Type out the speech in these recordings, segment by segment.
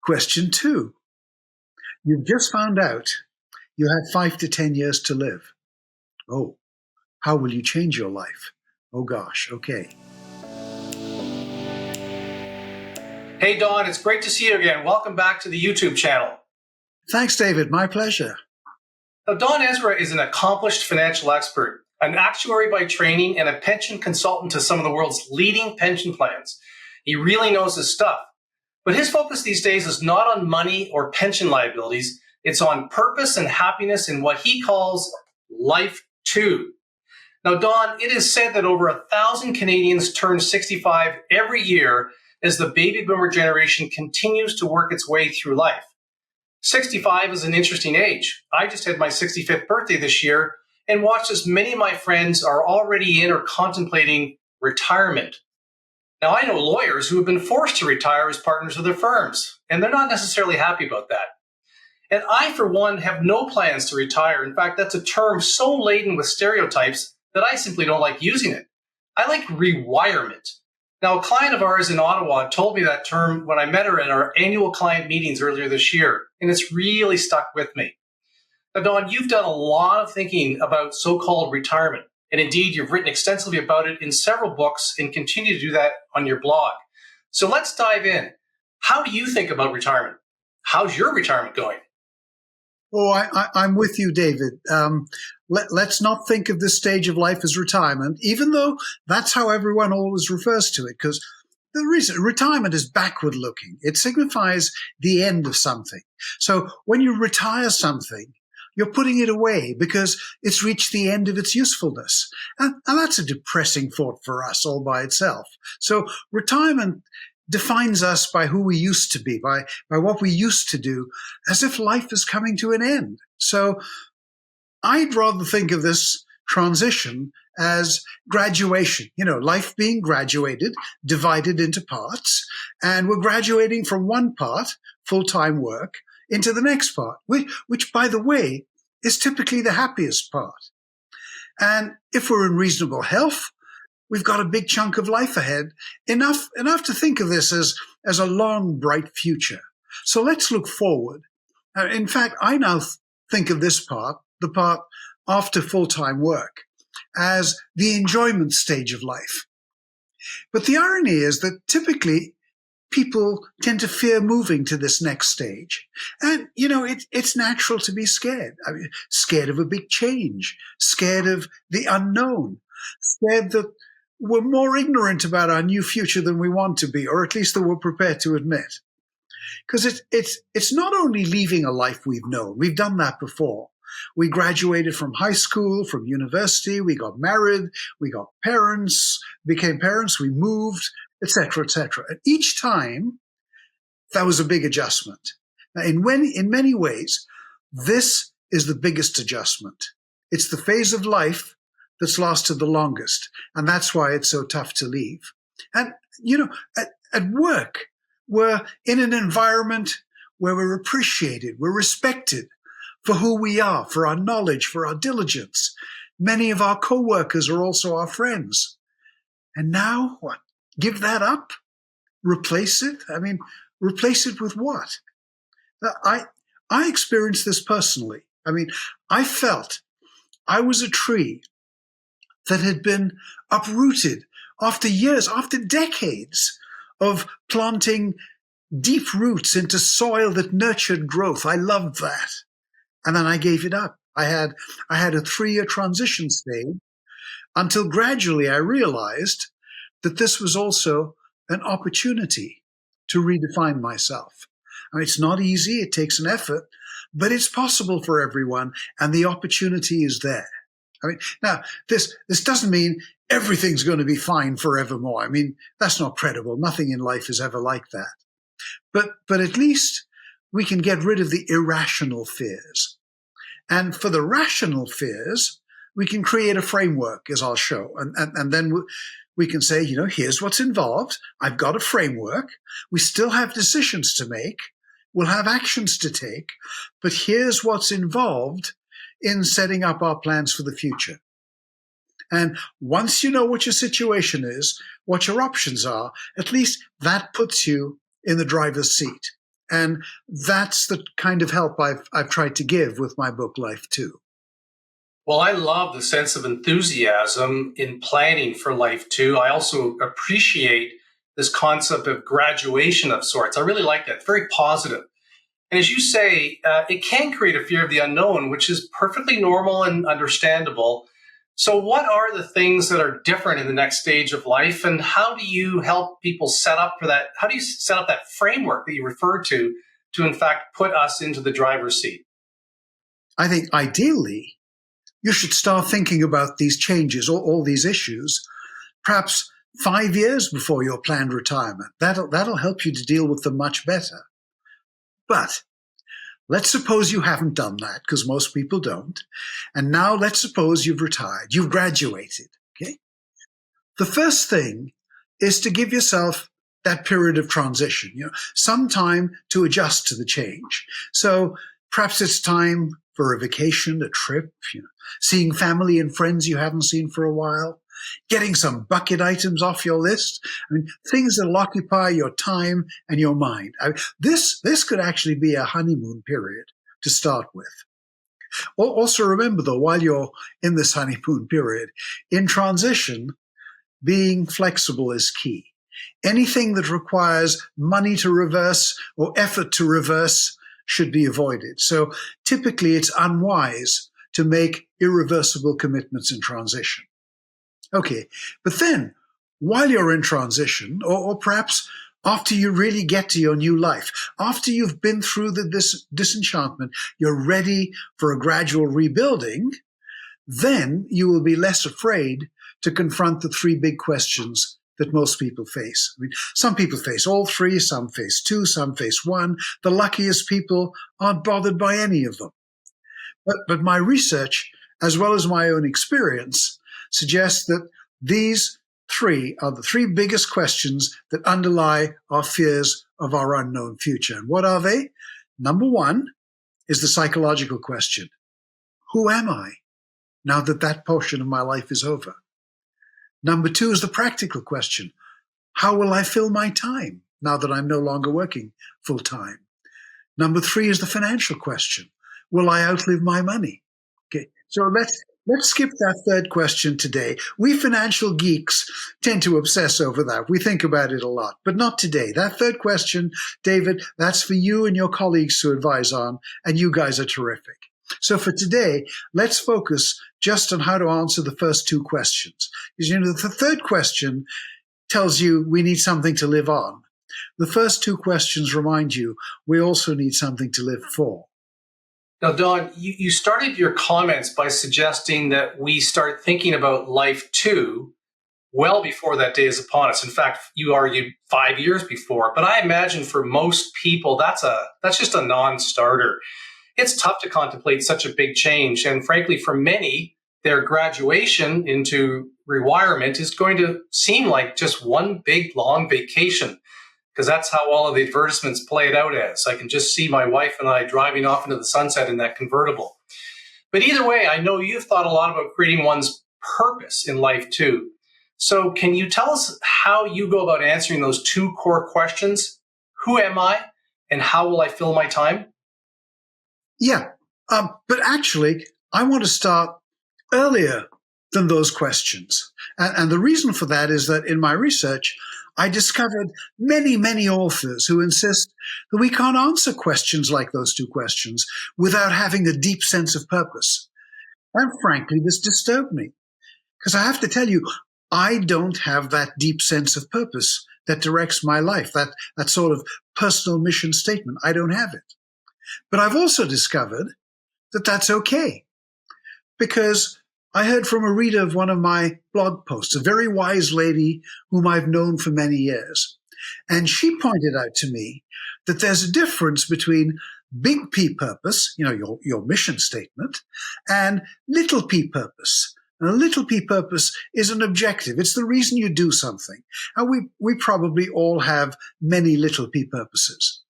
Question two, you've just found out you have 5 to 10 years to live. Oh, how will you change your life? Oh gosh, okay. Hey, Don, it's great to see you again. Welcome back to the YouTube channel. Thanks, David. My pleasure. Now, Don Ezra is an accomplished financial expert, an actuary by training, and a pension consultant to some of the world's leading pension plans. He really knows his stuff. But his focus these days is not on money or pension liabilities. It's on purpose and happiness in what he calls life two. Now, Don, it is said that over 1,000 Canadians turn 65 every year as the baby boomer generation continues to work its way through life. 65 is an interesting age. I just had my 65th birthday this year and watched as many of my friends are already in or contemplating retirement. Now, I know lawyers who have been forced to retire as partners of their firms, and they're not necessarily happy about that. And I, for one, have no plans to retire. In fact, that's a term so laden with stereotypes that I simply don't like using it. I like rewirement. Now, a client of ours in Ottawa told me that term when I met her at our annual client meetings earlier this year, and it's really stuck with me. Now, Don, you've done a lot of thinking about so-called retirement, and indeed, you've written extensively about it in several books and continue to do that on your blog. So let's dive in. How do you think about retirement? How's your retirement going? Oh, I'm with you, David. Let's not think of this stage of life as retirement, even though that's how everyone always refers to it, because the reason retirement is backward looking. It signifies the end of something. So when you retire something, you're putting it away because it's reached the end of its usefulness. And that's a depressing thought for us all by itself. So retirement defines us by who we used to be, by what we used to do, as if life is coming to an end. So I'd rather think of this transition as graduation, life being graduated, divided into parts, and we're graduating from one part, full-time work, into the next part, which, by the way, is typically the happiest part. And if we're in reasonable health, we've got a big chunk of life ahead, enough to think of this as a long, bright future. So let's look forward. In fact, I now think of this part, the part after full-time work, as the enjoyment stage of life. But the irony is that typically people tend to fear moving to this next stage. And, it's natural to be scared. I mean, scared of a big change, scared of the unknown, scared that we're more ignorant about our new future than we want to be, or at least that we're prepared to admit. Because it's not only leaving a life we've known. We've done that before. We graduated from high school, from university, we got married, we got parents, became parents, we moved, etc., etc. And each time, that was a big adjustment. Now, in many ways, this is the biggest adjustment. It's the phase of life that's lasted the longest, and that's why it's so tough to leave. And, at work, we're in an environment where we're appreciated, we're respected for who we are, for our knowledge, for our diligence. Many of our co-workers are also our friends. And now, what? Give that up? Replace it? I mean, replace it with what? I experienced this personally. I mean, I felt I was a tree that had been uprooted after years, after decades of planting deep roots into soil that nurtured growth. I loved that. And then I gave it up. I had a 3-year transition stage until gradually I realized that this was also an opportunity to redefine myself. I mean, it's not easy. It takes an effort, but it's possible for everyone. And the opportunity is there. I mean, now this doesn't mean everything's going to be fine forevermore. I mean, that's not credible. Nothing in life is ever like that. But at least we can get rid of the irrational fears. And for the rational fears, we can create a framework, as I'll show. And then we can say, here's what's involved. I've got a framework. We still have decisions to make. We'll have actions to take. But here's what's involved in setting up our plans for the future. And once you know what your situation is, what your options are, at least that puts you in the driver's seat. And that's the kind of help I've tried to give with my book, Life 2. Well, I love the sense of enthusiasm in planning for Life 2. I also appreciate this concept of graduation of sorts. I really like that. Very positive. And as you say, it can create a fear of the unknown, which is perfectly normal and understandable. So what are the things that are different in the next stage of life, and how do you help people set up for that? How do you set up that framework that you referred to in fact put us into the driver's seat? I think ideally, you should start thinking about these changes, all these issues, perhaps 5 years before your planned retirement. That'll help you to deal with them much better. But let's suppose you haven't done that, because most people don't. And now let's suppose you've retired, you've graduated. Okay. The first thing is to give yourself that period of transition, some time to adjust to the change. So perhaps it's time for a vacation, a trip, seeing family and friends you haven't seen for a while, getting some bucket items off your list. I mean, things that'll occupy your time and your mind. This could actually be a honeymoon period to start with. Also remember, though, while you're in this honeymoon period, in transition, being flexible is key. Anything that requires money to reverse or effort to reverse should be avoided. So typically it's unwise to make irreversible commitments in transition. Okay, but then while you're in transition, or perhaps after you really get to your new life, after you've been through this disenchantment, you're ready for a gradual rebuilding, then you will be less afraid to confront the three big questions that most people face. I mean, some people face all three, some face two, some face one. The luckiest people aren't bothered by any of them. But my research, as well as my own experience, suggests that these three are the three biggest questions that underlie our fears of our unknown future. And what are they? Number one is the psychological question. Who am I now that portion of my life is over? Number two is the practical question. How will I fill my time now that I'm no longer working full time? Number three is the financial question. Will I outlive my money? Okay, so let's skip that third question today. We financial geeks tend to obsess over that. We think about it a lot, but not today. That third question, David, that's for you and your colleagues to advise on, and you guys are terrific. So for today, let's focus just on how to answer the first two questions. Because, the third question tells you we need something to live on. The first two questions remind you we also need something to live for. Now, Don, you started your comments by suggesting that we start thinking about Life 2 well before that day is upon us. In fact, you argued 5 years before. But I imagine for most people, that's just a non-starter. It's tough to contemplate such a big change. And frankly, for many, their graduation into rewirement is going to seem like just one big, long vacation, because that's how all of the advertisements play it out as. I can just see my wife and I driving off into the sunset in that convertible. But either way, I know you've thought a lot about creating one's purpose in Life 2. So can you tell us how you go about answering those two core questions? Who am I, and how will I fill my time? Yeah, but actually, I want to start earlier than those questions. And the reason for that is that in my research, I discovered many, many authors who insist that we can't answer questions like those two questions without having a deep sense of purpose. And frankly, this disturbed me, because I have to tell you, I don't have that deep sense of purpose that directs my life, that sort of personal mission statement. I don't have it. But I've also discovered that that's okay, because I heard from a reader of one of my blog posts, a very wise lady whom I've known for many years. And she pointed out to me that there's a difference between big P purpose, your mission statement, and little p purpose. And a little p purpose is an objective. It's the reason you do something. And we probably all have many little p purposes.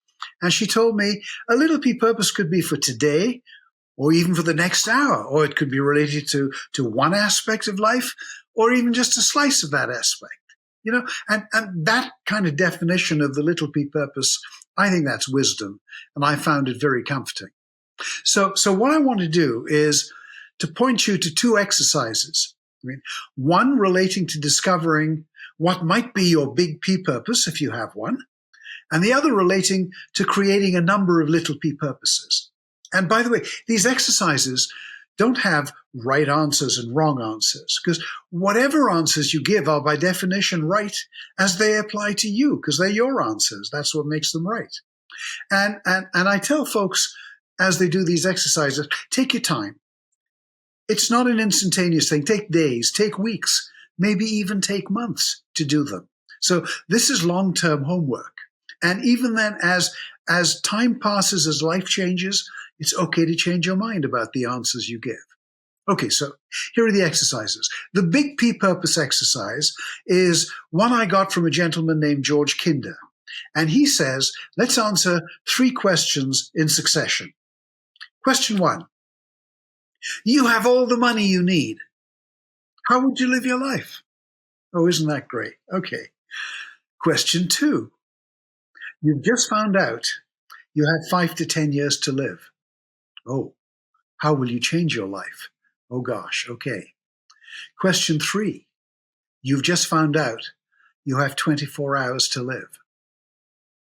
And she told me a little p purpose could be for today, or even for the next hour, or it could be related to one aspect of life, or even just a slice of that aspect. And that kind of definition of the little p purpose I think that's wisdom, and I found it very comforting. So what I want to do is to point you to two exercises. One relating to discovering what might be your big P purpose, if you have one, and the other relating to creating a number of little P purposes. And by the way, these exercises don't have right answers and wrong answers, because whatever answers you give are by definition right as they apply to you, because they're your answers. That's what makes them right. And I tell folks as they do these exercises, take your time. It's not an instantaneous thing. Take days, take weeks, maybe even take months to do them. So this is long-term homework. And even then, as time passes, as life changes, it's okay to change your mind about the answers you give. Okay, so here are the exercises. The big P purpose exercise is one I got from a gentleman named George Kinder. And he says, let's answer 3 questions in succession. Question 1. You have all the money you need. How would you live your life? Oh, isn't that great? Okay. Question 2. You've just found out you have 5 to 10 years to live. Oh, how will you change your life? Oh gosh, okay. Question 3. You've just found out you have 24 hours to live.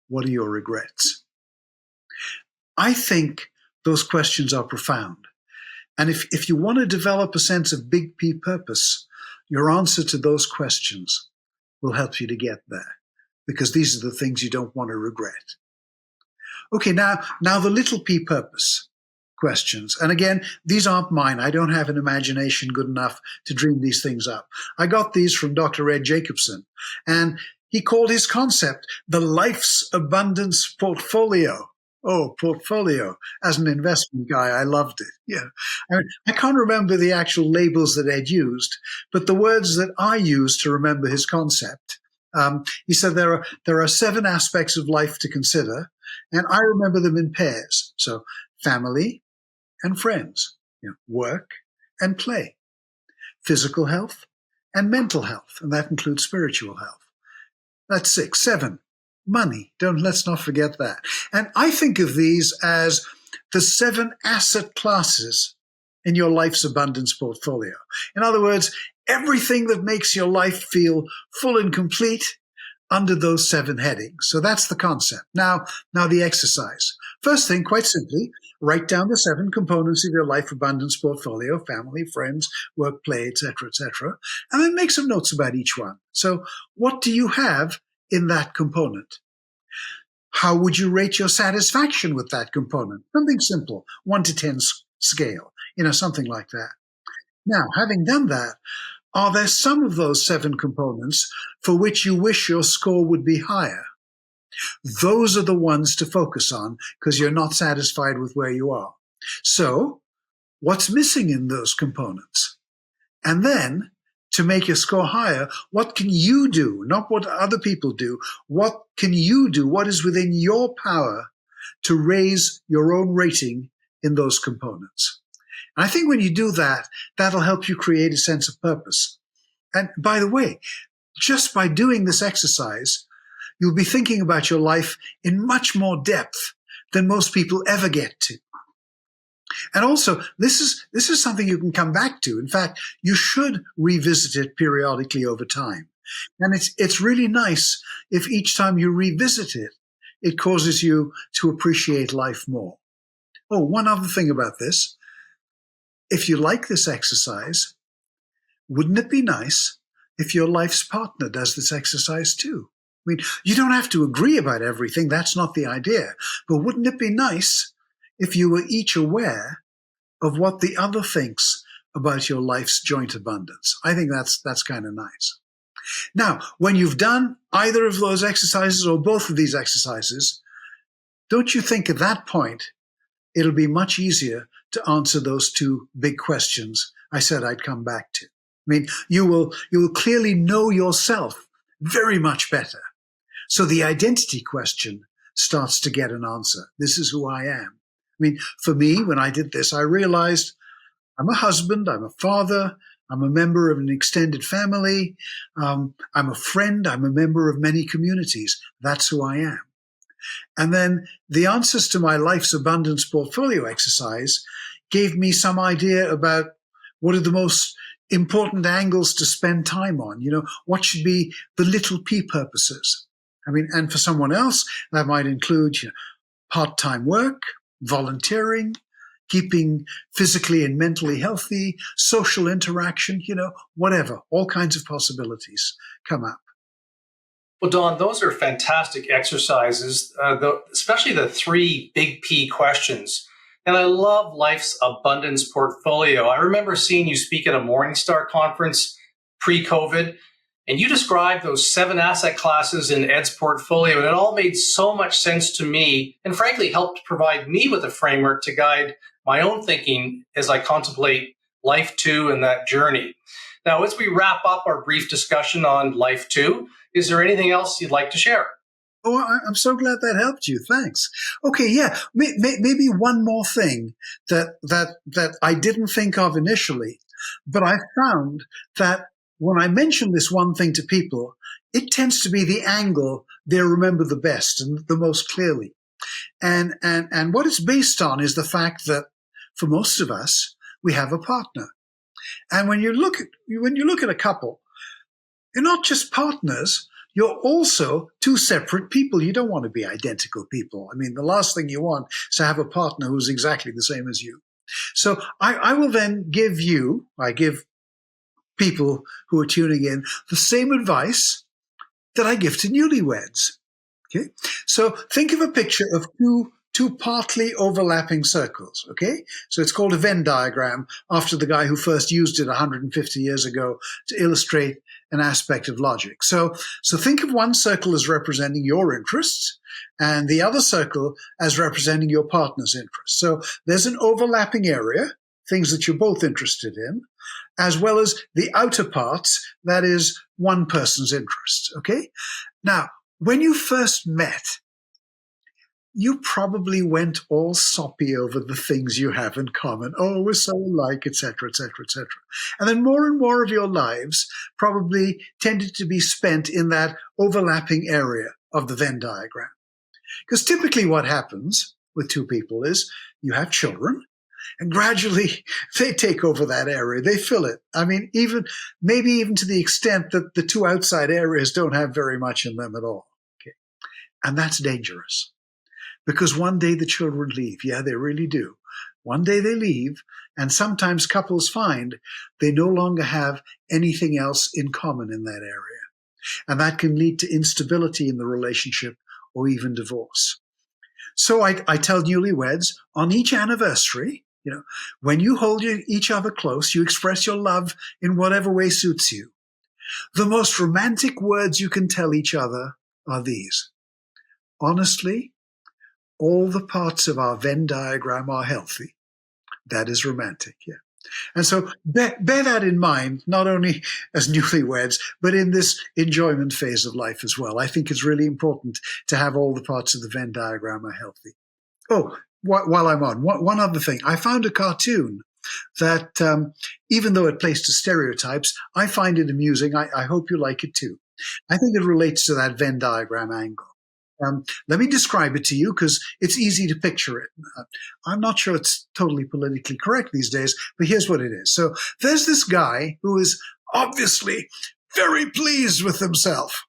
What are your regrets? I think those questions are profound. And if you want to develop a sense of big P purpose, your answer to those questions will help you to get there, because these are the things you don't want to regret. Okay, now the little P purpose questions. And again, these aren't mine. I don't have an imagination good enough to dream these things up. I got these from Dr. Ed Jacobson, and he called his concept the Life's Abundance Portfolio. Oh, portfolio. As an investment guy, I loved it. Yeah. I can't remember the actual labels that Ed used, but the words that I used to remember his concept. He said there are 7 aspects of life to consider, and I remember them in pairs. So family and friends, work and play, physical health and mental health, and that includes spiritual health. That's 6. 7. Money. Let's not forget that. And I think of these as the 7 asset classes in your life's abundance portfolio. In other words, everything that makes your life feel full and complete under those 7 headings. So that's the concept. Now the exercise. First thing, quite simply, write down the 7 components of your life abundance portfolio: family, friends, work, play, etc., etc., and then make some notes about each one. So what do you have in that component? How would you rate your satisfaction with that component? Something simple, 1 to 10 scale, something like that. Now, having done that, are there some of those 7 components for which you wish your score would be higher? Those are the ones to focus on, because you're not satisfied with where you are. So, what's missing in those components? And then, to make your score higher, what can you do? Not what other people do. What can you do? What is within your power to raise your own rating in those components? And I think when you do that, that'll help you create a sense of purpose. And by the way, just by doing this exercise, you'll be thinking about your life in much more depth than most people ever get to. And also, this is something you can come back to. In fact, you should revisit it periodically over time. And it's really nice if each time you revisit it, it causes you to appreciate life more. Oh, one other thing about this. If you like this exercise, wouldn't it be nice if your life's partner does this exercise too? I mean, you don't have to agree about everything. That's not the idea. But wouldn't it be nice if you were each aware of what the other thinks about your life's joint abundance? I think that's kind of nice. Now, when you've done either of those exercises or both of these exercises, don't you think at that point it'll be much easier to answer those 2 big questions I said I'd come back to? I mean, you will clearly know yourself very much better. So the identity question starts to get an answer. This is who I am. I mean, for me, when I did this, I realized I'm a husband, I'm a father, I'm a member of an extended family, I'm a friend, I'm a member of many communities. That's who I am. And then the answers to my life's abundance portfolio exercise gave me some idea about what are the most important angles to spend time on. What should be the little p purposes? I mean, and for someone else, that might include part-time work, volunteering, keeping physically and mentally healthy, social interaction, whatever. All kinds of possibilities come up. Well, Don, those are fantastic exercises, especially the 3 big P questions. And I love life's abundance portfolio. I remember seeing you speak at a Morningstar conference pre-COVID, and you described those 7 asset classes in Ed's portfolio, and it all made so much sense to me, and frankly helped provide me with a framework to guide my own thinking as I contemplate Life 2 and that journey. Now, as we wrap up our brief discussion on Life 2, is there anything else you'd like to share? Oh, I'm so glad that helped you. Thanks. Okay, yeah, maybe one more thing that I didn't think of initially, but I found that when I mention this one thing to people, it tends to be the angle they remember the best and the most clearly. And what it's based on is the fact that for most of us, we have a partner. And when you look at a couple, you're not just partners, you're also 2 separate people. You don't want to be identical people. I mean, the last thing you want is to have a partner who's exactly the same as you. So I will then give people who are tuning in the same advice that I give to newlyweds. Okay. So think of a picture of two partly overlapping circles. Okay. So it's called a Venn diagram after the guy who first used it 150 years ago to illustrate an aspect of logic. So think of one circle as representing your interests and the other circle as representing your partner's interests. So there's an overlapping area, things that you're both interested in, as well as the outer parts, that is one person's interests. Okay. Now, when you first met, you probably went all soppy over the things you have in common. Oh, we're so alike, etc., etc., etc. And then more and more of your lives probably tended to be spent in that overlapping area of the Venn diagram. Because typically what happens with 2 people is you have children, and gradually they take over that area. They fill it. I mean, maybe even to the extent that the 2 outside areas don't have very much in them at all. Okay. And that's dangerous. Because one day the children leave. Yeah, they really do. One day they leave, and sometimes couples find they no longer have anything else in common in that area. And that can lead to instability in the relationship or even divorce. So I tell newlyweds on each anniversary, when you hold each other close, you express your love in whatever way suits you. The most romantic words you can tell each other are these. Honestly, all the parts of our Venn diagram are healthy. That is romantic, yeah. And so bear that in mind, not only as newlyweds, but in this enjoyment phase of life as well. I think it's really important to have all the parts of the Venn diagram are healthy. Oh, while I'm on, one other thing. I found a cartoon that, even though it plays to stereotypes, I find it amusing. I hope you like it too. I think it relates to that Venn diagram angle. Let me describe it to you because it's easy to picture it. I'm not sure it's totally politically correct these days, but here's what it is. So there's this guy who is obviously very pleased with himself.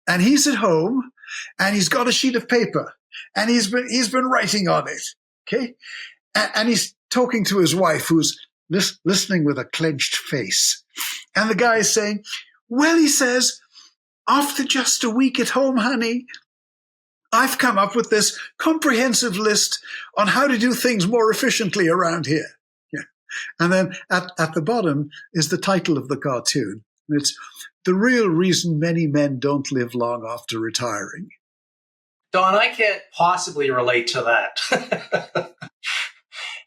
And he's at home and he's got a sheet of paper and he's been writing on it. Okay. And he's talking to his wife who's listening with a clenched face. And the guy is saying, well, he says, after just a week at home, honey, I've come up with this comprehensive list on how to do things more efficiently around here. Yeah. And then at the bottom is the title of the cartoon. It's The Real Reason Many Men Don't Live Long After Retiring. Don, I can't possibly relate to that.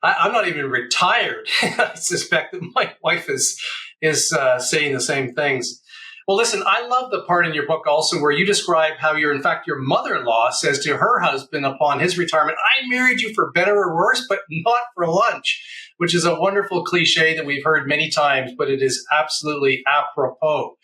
I'm not even retired. I suspect that my wife is saying the same things. Well, listen, I love the part in your book also where you describe how your mother-in-law says to her husband upon his retirement, I married you for better or worse, but not for lunch, which is a wonderful cliche that we've heard many times, but it is absolutely apropos.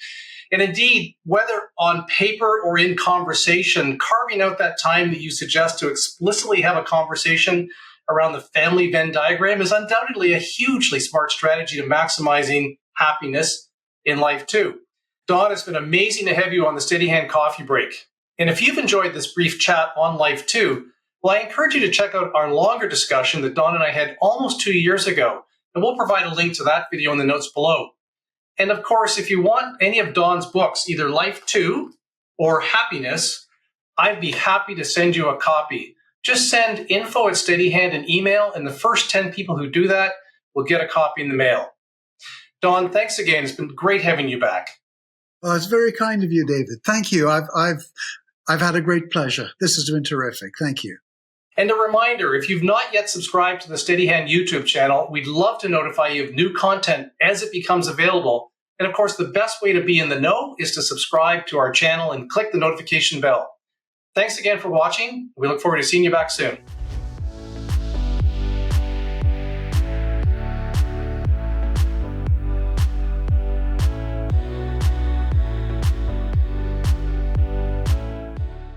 And indeed, whether on paper or in conversation, carving out that time that you suggest to explicitly have a conversation around the family Venn diagram is undoubtedly a hugely smart strategy to maximizing happiness in life too. Don, it's been amazing to have you on the Steadyhand Coffee Break. And if you've enjoyed this brief chat on life too, well, I encourage you to check out our longer discussion that Don and I had almost 2 years ago. And we'll provide a link to that video in the notes below. And of course, if you want any of Don's books, either Life 2 or Happiness, I'd be happy to send you a copy. Just send info@Steadyhand an email, and the first 10 people who do that will get a copy in the mail. Don, thanks again. It's been great having you back. Oh, it's very kind of you, David. Thank you. I've had a great pleasure. This has been terrific. Thank you. And a reminder, if you've not yet subscribed to the Steadyhand YouTube channel, we'd love to notify you of new content as it becomes available. And of course, the best way to be in the know is to subscribe to our channel and click the notification bell. Thanks again for watching. We look forward to seeing you back soon.